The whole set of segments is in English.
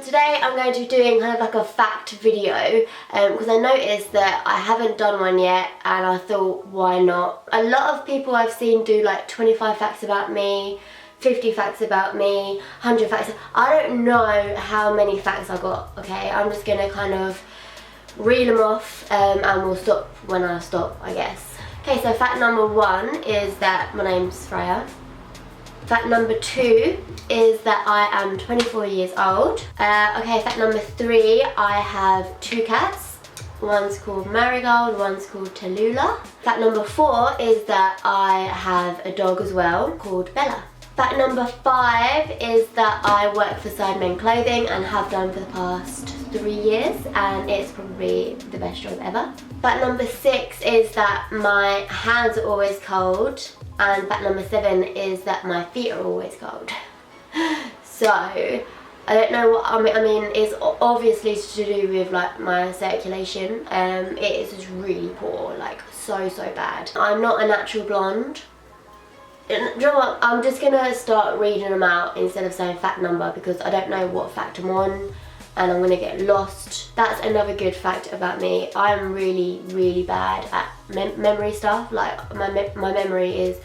Today I'm going to be doing kind of like a fact video because I noticed that I haven't done one yet and I thought, why not? A lot of people I've seen do like 25 facts about me, 50 facts about me, 100 facts. I don't know how many facts I got, okay? I'm just going to kind of reel them off and we'll stop when I stop, I guess. Okay, so fact number 1 is that my name's Freya. Fact number 2 is that I am 24 years old. Okay, fact number 3, I have 2 cats. One's called Marigold, one's called Tallulah. Fact number 4 is that I have a dog as well called Bella. Fact number 5 is that I work for Sidemen Clothing and have done for the past 3 years, and it's probably the best job ever. Fact number 6 is that my hands are always cold. And fact number 7 is that my feet are always cold. So, I don't know what, I mean it's obviously to do with like my circulation. It is just really poor, like so bad. I'm not a natural blonde. Do you know what, I'm just gonna start reading them out instead of saying fact number because I don't know what fact I'm on and I'm gonna get lost. That's another good fact about me. I'm really bad at memory stuff. Like my memory is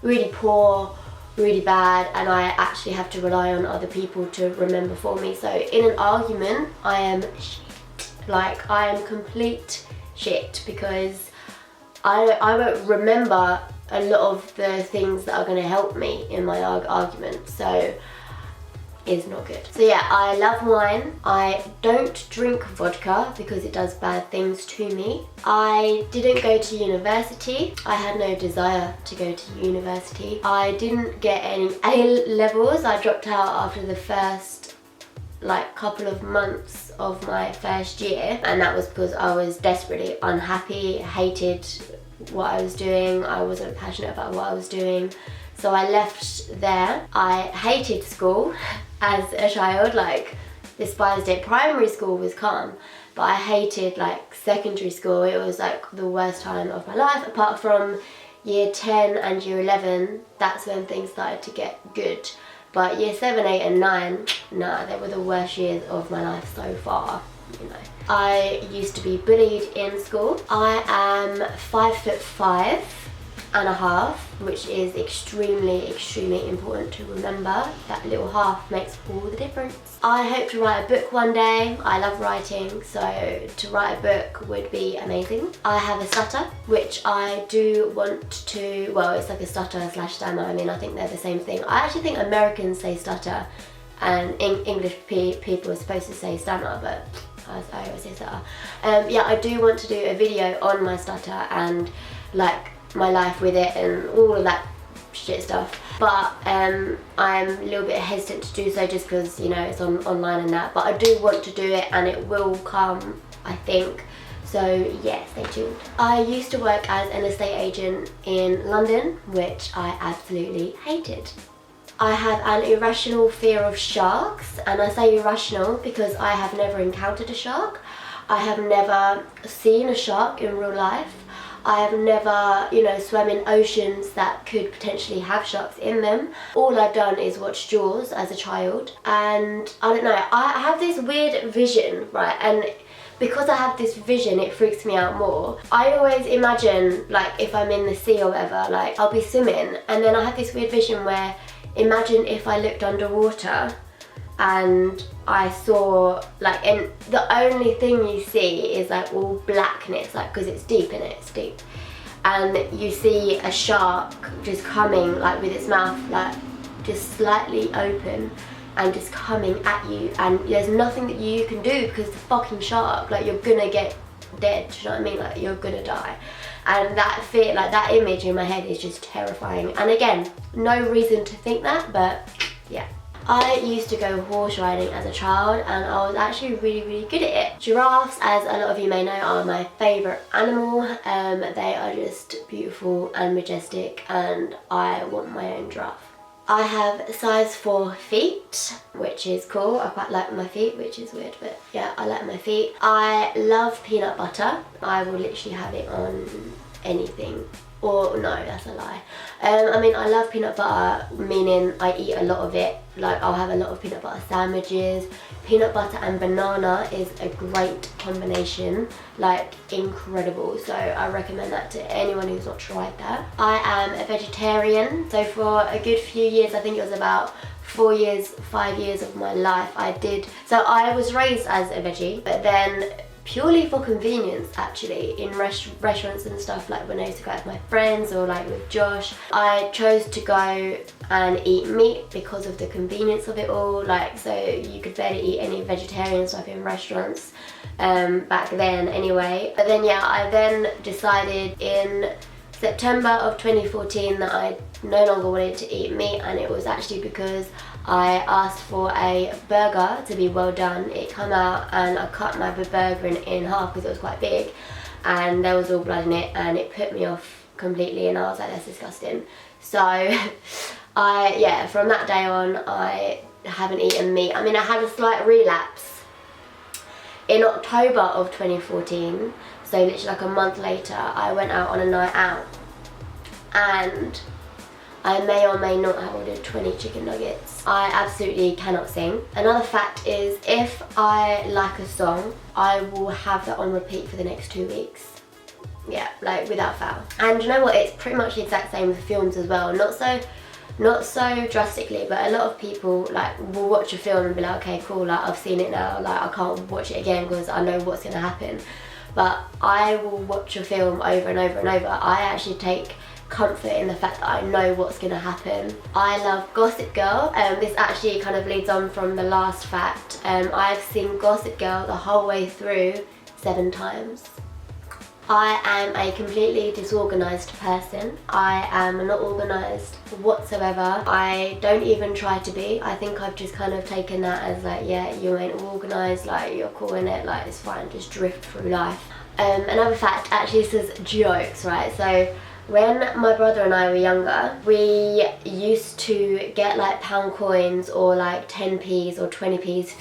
really poor, really bad, and I actually have to rely on other people to remember for me. So in an argument, I am shit. Like I am complete shit because I won't remember a lot of the things that are gonna help me in my argument. So is not good. So yeah, I love wine. I don't drink vodka because it does bad things to me. I didn't go to university. I had no desire to go to university. I didn't get any A levels. I dropped out after the first like couple of months of my first year, and that was because I was desperately unhappy, hated what I was doing. I wasn't passionate about what I was doing. So I left there. I hated school as a child, like despised it. Primary school was calm, but I hated like secondary school. It was like the worst time of my life, apart from year 10 and year 11. That's when things started to get good. But year 7, 8 and 9, nah, they were the worst years of my life so far, you know. I used to be bullied in school. I am 5'5" and a half, which is extremely important to remember. That little half makes all the difference. I hope to write a book one day. I love writing, so to write a book would be amazing. I have a stutter, which I do want to, well, it's like a stutter / stammer. I mean, I think they're the same thing. I actually think Americans say stutter and English people are supposed to say stammer, but I always say stutter. Yeah, I do want to do a video on my stutter and like my life with it and all of that shit stuff, but I'm a little bit hesitant to do so just because, you know, it's online and that, but I do want to do it and it will come, I think. So yeah, stay tuned. I used to work as an estate agent in London, which I absolutely hated. I have an irrational fear of sharks, and I say irrational because I have never encountered a shark. I have never seen a shark in real life. I have never, you know, swam in oceans that could potentially have sharks in them. All I've done is watch Jaws as a child, and I don't know, I have this weird vision, right, and because I have this vision, it freaks me out more. I always imagine, like, if I'm in the sea or whatever, like, I'll be swimming, and then I have this weird vision where, imagine if I looked underwater and I saw like, and the only thing you see is like all blackness, like because it's deep in it, it's deep, and you see a shark just coming like with its mouth like just slightly open and just coming at you, and there's nothing that you can do because the fucking shark, like you're gonna get dead, do you know what I mean, like you're gonna die. And that fear, like that image in my head is just terrifying, and again, no reason to think that, but yeah. I used to go horse riding as a child and I was actually really good at it. Giraffes, as a lot of you may know, are my favourite animal. They are just beautiful and majestic and I want my own giraffe. I have size 4 feet, which is cool. I quite like my feet, which is weird, but yeah, I like my feet. I love peanut butter. I will literally have it on anything. Or no, that's a lie. I mean, I love peanut butter, meaning I eat a lot of it. Like, I'll have a lot of peanut butter sandwiches. Peanut butter and banana is a great combination, like incredible. So I recommend that to anyone who's not tried that. I am a vegetarian, so for a good few years, I think it was about 4 years, 5 years of my life, so I was raised as a veggie, but then purely for convenience, actually, in restaurants and stuff, like when I used to go out with my friends or like with Josh, I chose to go and eat meat because of the convenience of it all. Like, so you could barely eat any vegetarian stuff in restaurants back then anyway. But then yeah, I then decided in September of 2014 that I no longer wanted to eat meat, and it was actually because I asked for a burger to be well done. It came out and I cut my burger in half because it was quite big and there was all blood in it, and it put me off completely, and I was like, that's disgusting. So from that day on, I haven't eaten meat. I mean, I had a slight relapse in October of 2014, so literally like a month later, I went out on a night out and I may or may not have ordered 20 chicken nuggets. I absolutely cannot sing. Another fact is, if I like a song, I will have that on repeat for the next 2 weeks. Yeah, like without fail. And you know what, it's pretty much the exact same with films as well. Not so drastically, but a lot of people like will watch a film and be like, okay, cool, like I've seen it now, like I can't watch it again because I know what's gonna happen. But I will watch a film over and over and over. I actually take comfort in the fact that I know what's gonna happen. I love Gossip Girl. This actually kind of leads on from the last fact. I've seen Gossip Girl the whole way through 7 times. I am a completely disorganized person. I am not organized whatsoever. I don't even try to be. I think I've just kind of taken that as like, yeah, you ain't organized, like you're cool in it, like it's fine, just drift through life. Another fact, actually this is jokes, right? So when my brother and I were younger, we used to get like pound coins or like 10p's or 20p's.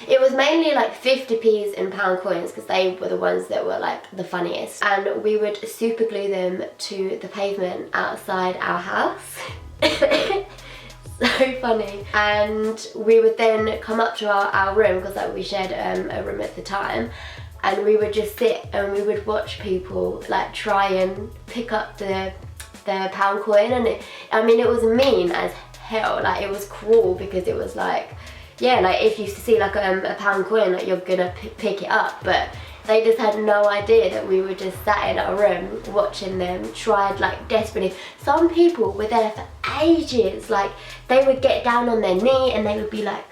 It was mainly like 50p's and pound coins because they were the ones that were like the funniest. And we would super glue them to the pavement outside our house. So funny. And we would then come up to our room, because like we shared a room at the time, and we would just sit and we would watch people like try and pick up the pound coin. And I mean, it was mean as hell, like it was cruel, because it was like, yeah, like if you see like a pound coin, like you're gonna pick it up, but they just had no idea that we were just sat in our room watching them, tried like desperately. Some people were there for ages, like they would get down on their knee and they would be like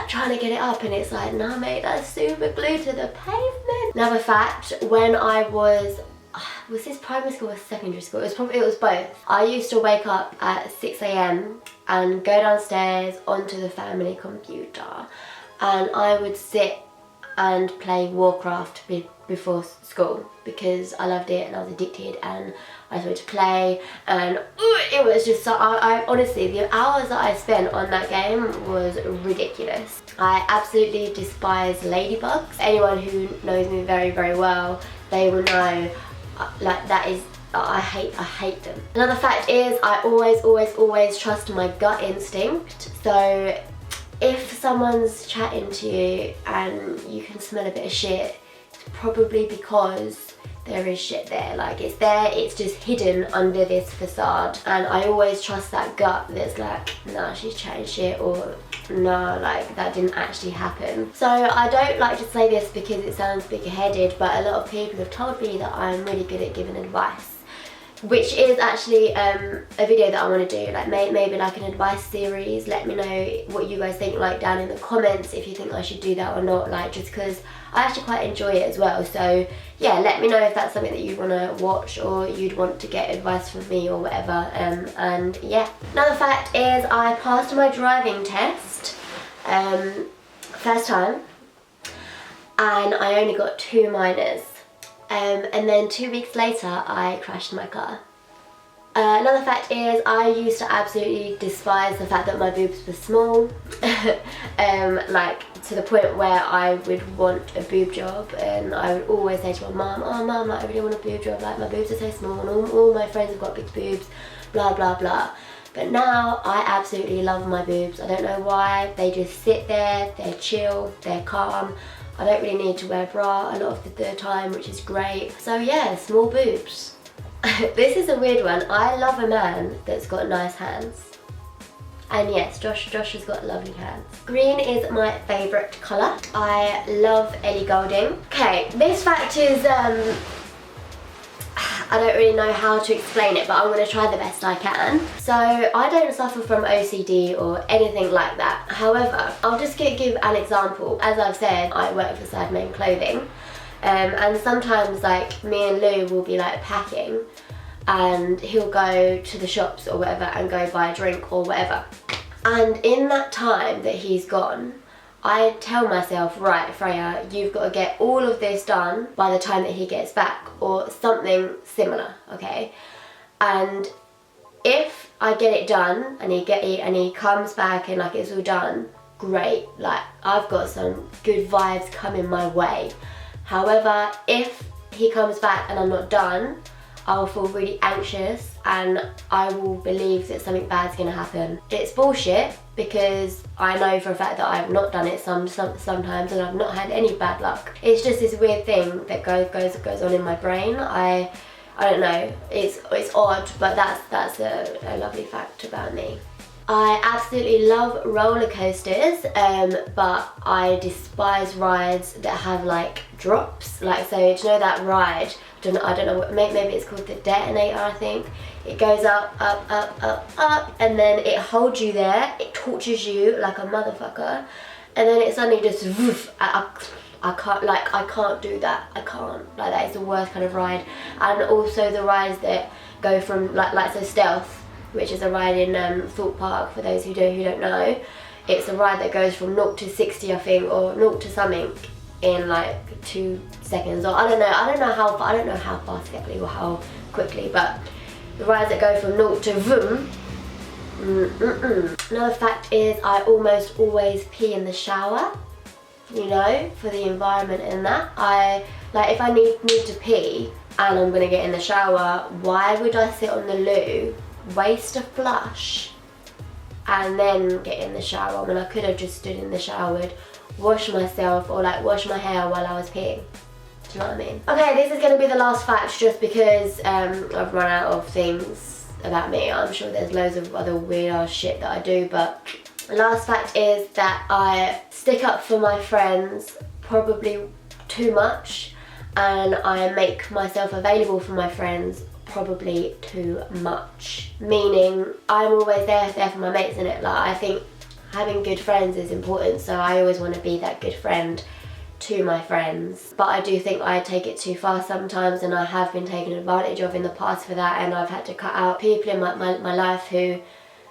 trying to get it up, and it's like, nah mate, that's super glued to the pavement. Another fact, when I was this primary school or secondary school? It was both. I used to wake up at 6 AM and go downstairs onto the family computer, and I would sit and play Warcraft before school because I loved it and I was addicted, and I started to play, and it was just so, I honestly, the hours that I spent on that game was ridiculous. I absolutely despise ladybugs. Anyone who knows me very, very well, they will know, like that is, I hate them. Another fact is, I always trust my gut instinct. So if someone's chatting to you and you can smell a bit of shit, it's probably because there is shit there. Like it's there, it's just hidden under this facade. And I always trust that gut that's like, nah, she's chatting shit, or no, like that didn't actually happen. So I don't like to say this because it sounds big-headed, but a lot of people have told me that I'm really good at giving advice, which is actually a video that I want to do, like maybe like an advice series. Let me know what you guys think, like down in the comments, if you think I should do that or not, like just because I actually quite enjoy it as well. So yeah, let me know if that's something that you want to watch or you'd want to get advice from me or whatever. And yeah, another fact is I passed my driving test first time, and I only got 2 minors. And then 2 weeks later, I crashed my car. Another fact is I used to absolutely despise the fact that my boobs were small. Like to the point where I would want a boob job, and I would always say to my mum, oh mum, like, I really want a boob job, like my boobs are so small and all my friends have got big boobs, blah blah blah. But now I absolutely love my boobs. I don't know why, they just sit there, they're chill, they're calm. I don't really need to wear a bra a lot of the time, which is great. So yeah, small boobs. This is a weird one. I love a man that's got nice hands. And yes, Josh has got lovely hands. Green is my favourite colour. I love Ellie Goulding. Okay, this fact is, I don't really know how to explain it, but I'm going to try the best I can. So, I don't suffer from OCD or anything like that. However, I'll just give an example. As I've said, I work for Sadman Clothing. And sometimes like me and Lou will be like packing and he'll go to the shops or whatever and go buy a drink or whatever. And in that time that he's gone, I tell myself, right Freya, you've got to get all of this done by the time that he gets back or something similar, okay? And if I get it done and he comes back and like it's all done, great, like I've got some good vibes coming my way. However, if he comes back and I'm not done, I'll feel really anxious and I will believe that something bad's gonna happen. It's bullshit because I know for a fact that I've not done it sometimes and I've not had any bad luck. It's just this weird thing that goes on in my brain. I don't know, it's odd, but that's a lovely fact about me. I absolutely love roller coasters, but I despise rides that have like drops. Like, so do you know that ride? I don't know what, maybe it's called the detonator, I think. It goes up, up, up, up, up, and then it holds you there. It tortures you like a motherfucker, and then it suddenly just woof. I can't do that. I can't. Like, that is the worst kind of ride. And also the rides that go from like so Stealth, which is a ride in Thorpe Park, for those who don't know. It's a ride that goes from 0 to 60, I think, or 0 to something in like 2 seconds, or I don't know how fast exactly or how quickly, but the rides that go from 0 to vroom. Another fact is I almost always pee in the shower, you know, for the environment and that. Like if I need to pee and I'm gonna get in the shower, why would I sit on the loo, waste a flush, and then get in the shower when I could have just stood in the shower, wash myself or like wash my hair while I was peeing? Do you know what I mean? Okay, this is going to be the last fact just because I've run out of things about me. I'm sure there's loads of other weird ass shit that I do, but the last fact is that I stick up for my friends probably too much, and I make myself available for my friends probably too much. Meaning I'm always there for my mates, innit? Like, I think having good friends is important, so I always want to be that good friend to my friends. But I do think I take it too far sometimes, and I have been taken advantage of in the past for that, and I've had to cut out people in my life who,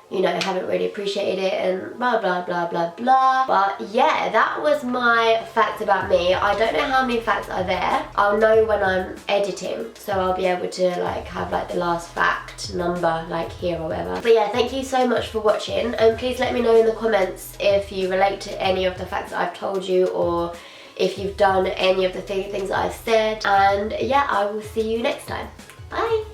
you know, haven't really appreciated it and blah blah blah blah blah. But yeah, that was my facts about me. I don't know how many facts are there. I'll know when I'm editing, so I'll be able to like have like the last fact number like here or whatever. But yeah, thank you so much for watching, and please let me know in the comments if you relate to any of the facts that I've told you, or if you've done any of the things that I've said. And yeah, I will see you next time. Bye.